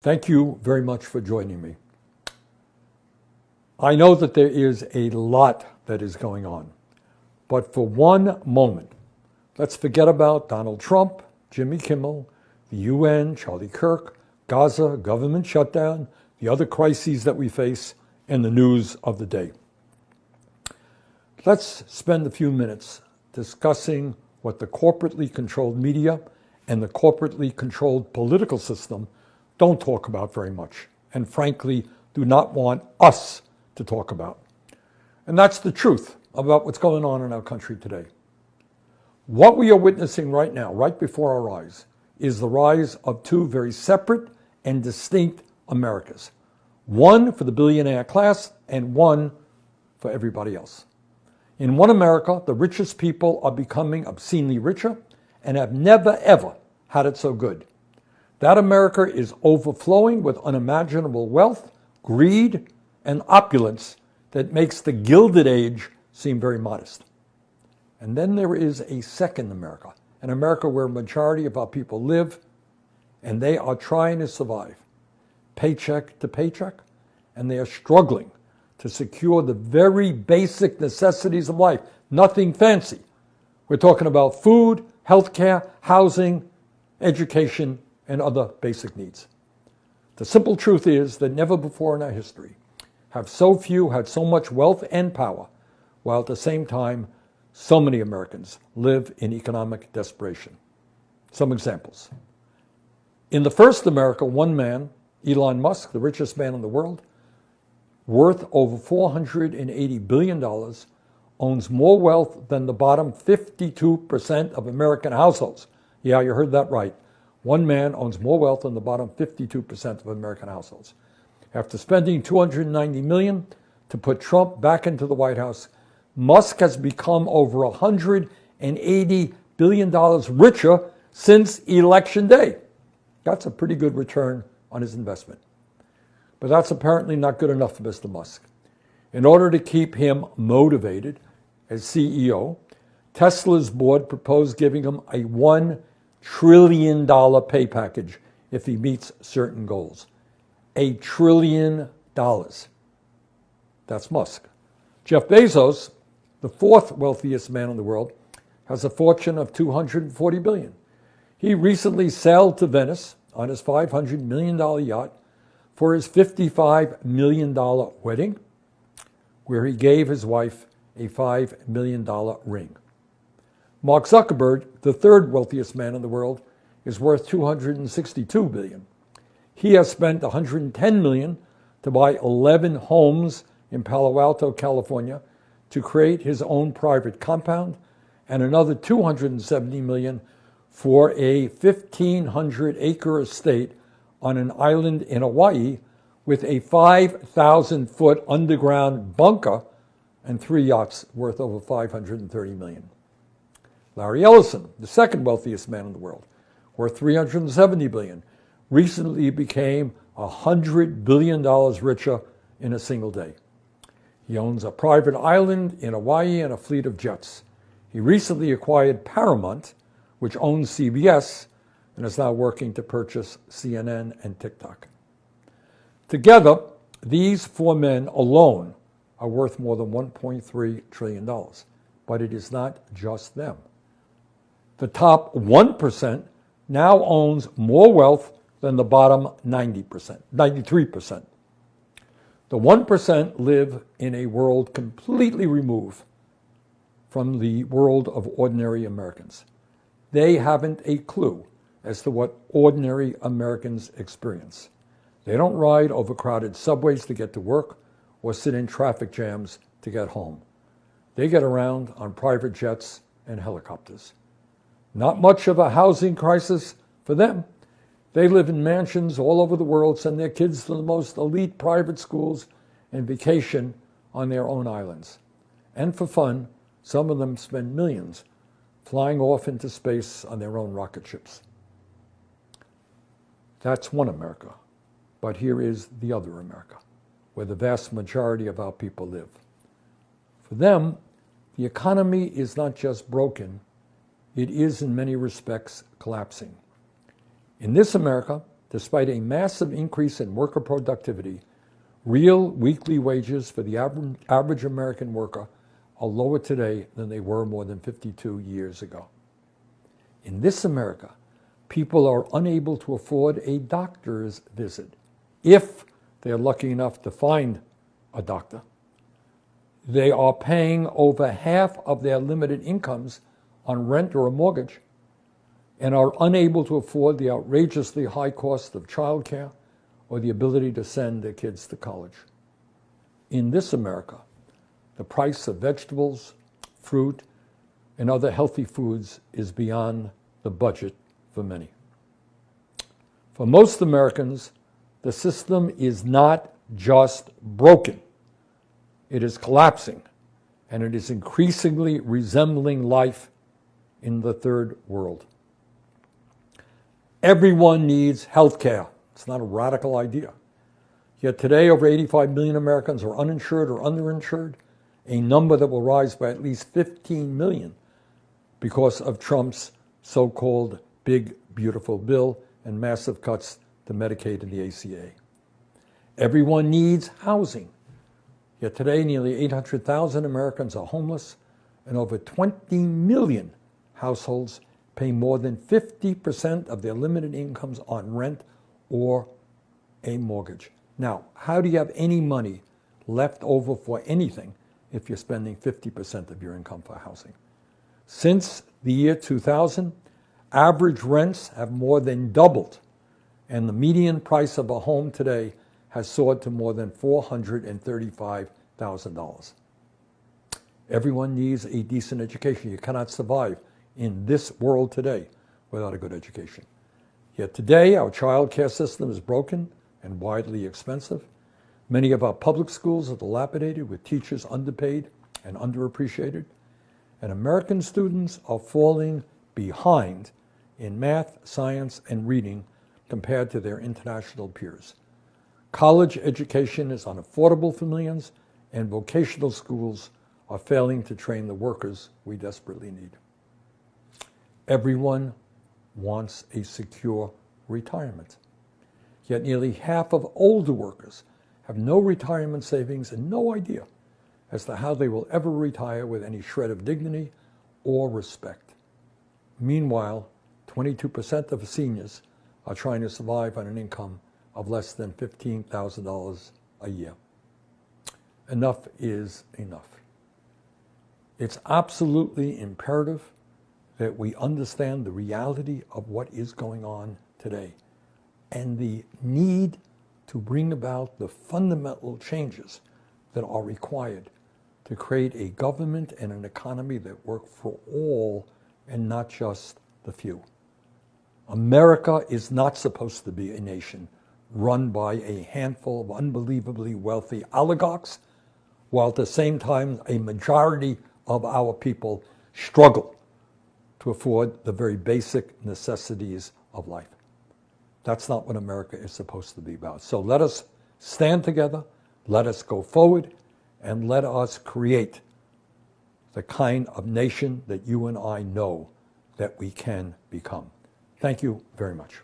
Thank you very much for joining me. I know that there is a lot that is going on, but for one moment, let's forget about Donald Trump, Jimmy Kimmel, the UN, Charlie Kirk, Gaza, government shutdown, the other crises that we face, and the news of the day. Let's spend a few minutes discussing what the corporately controlled media and the corporately controlled political system don't talk about very much, and frankly, do not want us to talk about. And that's the truth about what's going on in our country today. What we are witnessing right now, right before our eyes, is the rise of two very separate and distinct Americas. One for the billionaire class and one for everybody else. In one America, the richest people are becoming obscenely richer and have never, ever had it so good. That America is overflowing with unimaginable wealth, greed, and opulence that makes the Gilded Age seem very modest. And then there is a second America, an America where a majority of our people live, and they are trying to survive, paycheck to paycheck, and they are struggling to secure the very basic necessities of life. Nothing fancy. We're talking about food, healthcare, housing, education, and other basic needs. The simple truth is that never before in our history have so few had so much wealth and power, while at the same time, so many Americans live in economic desperation. Some examples. In the first America, one man, Elon Musk, the richest man in the world, worth over $480 billion, owns more wealth than the bottom 52% of American households. Yeah, you heard that right. One man owns more wealth than the bottom 52% of American households. After spending $290 million to put Trump back into the White House, Musk has become over $180 billion richer since Election Day. That's a pretty good return on his investment. But that's apparently not good enough for Mr. Musk. In order to keep him motivated as CEO, Tesla's board proposed giving him a $1 trillion pay package if he meets certain goals. $1 trillion. That's Musk. Jeff Bezos, the fourth wealthiest man in the world, has a fortune of $240 billion. He recently sailed to Venice on his $500 million yacht for his $55 million wedding, where he gave his wife a $5 million ring. Mark Zuckerberg, the third wealthiest man in the world, is worth $262 billion. He has spent $110 million to buy 11 homes in Palo Alto, California, to create his own private compound, and another $270 million for a 1,500-acre estate on an island in Hawaii with a 5,000-foot underground bunker and 3 yachts worth over $530 million. Larry Ellison, the second wealthiest man in the world, worth $370 billion, recently became $100 billion richer in a single day. He owns a private island in Hawaii and a fleet of jets. He recently acquired Paramount, which owns CBS, and is now working to purchase CNN and TikTok. Together, these four men alone are worth more than $1.3 trillion. But it is not just them. The top 1% now owns more wealth than the bottom 93%. The 1% live in a world completely removed from the world of ordinary Americans. They haven't a clue as to what ordinary Americans experience. They don't ride overcrowded subways to get to work or sit in traffic jams to get home. They get around on private jets and helicopters. Not much of a housing crisis for them. They live in mansions all over the world, send their kids to the most elite private schools, and vacation on their own islands. And for fun, some of them spend millions flying off into space on their own rocket ships. That's one America. But here is the other America, where the vast majority of our people live. For them, the economy is not just broken, it is in many respects collapsing. In this America, despite a massive increase in worker productivity, real weekly wages for the average American worker are lower today than they were more than 52 years ago. In this America, people are unable to afford a doctor's visit if they're lucky enough to find a doctor. They are paying over half of their limited incomes on rent or a mortgage and are unable to afford the outrageously high cost of childcare or the ability to send their kids to college. In this America, the price of vegetables, fruit, and other healthy foods is beyond the budget for many. For most Americans, the system is not just broken. It is collapsing, and it is increasingly resembling life in the third world. Everyone needs health care. It's not a radical idea. Yet today, over 85 million Americans are uninsured or underinsured, a number that will rise by at least 15 million because of Trump's so-called big, beautiful bill and massive cuts to Medicaid and the ACA. Everyone needs housing. Yet today, nearly 800,000 Americans are homeless, and over 20 million households pay more than 50% of their limited incomes on rent or a mortgage. Now, how do you have any money left over for anything if you're spending 50% of your income for housing? Since the year 2000, average rents have more than doubled, and the median price of a home today has soared to more than $435,000. Everyone needs a decent education. You cannot survive in this world today without a good education. Yet today, our child care system is broken and widely expensive. Many of our public schools are dilapidated with teachers underpaid and underappreciated. And American students are falling behind in math, science, and reading compared to their international peers. College education is unaffordable for millions, and vocational schools are failing to train the workers we desperately need. Everyone wants a secure retirement. Yet nearly half of older workers have no retirement savings and no idea as to how they will ever retire with any shred of dignity or respect. Meanwhile, 22% of seniors are trying to survive on an income of less than $15,000 a year. Enough is enough. It's absolutely imperative that we understand the reality of what is going on today and the need to bring about the fundamental changes that are required to create a government and an economy that work for all and not just the few. America is not supposed to be a nation run by a handful of unbelievably wealthy oligarchs, while at the same time a majority of our people struggle to afford the very basic necessities of life. That's not what America is supposed to be about. So let us stand together, let us go forward, and let us create the kind of nation that you and I know that we can become. Thank you very much.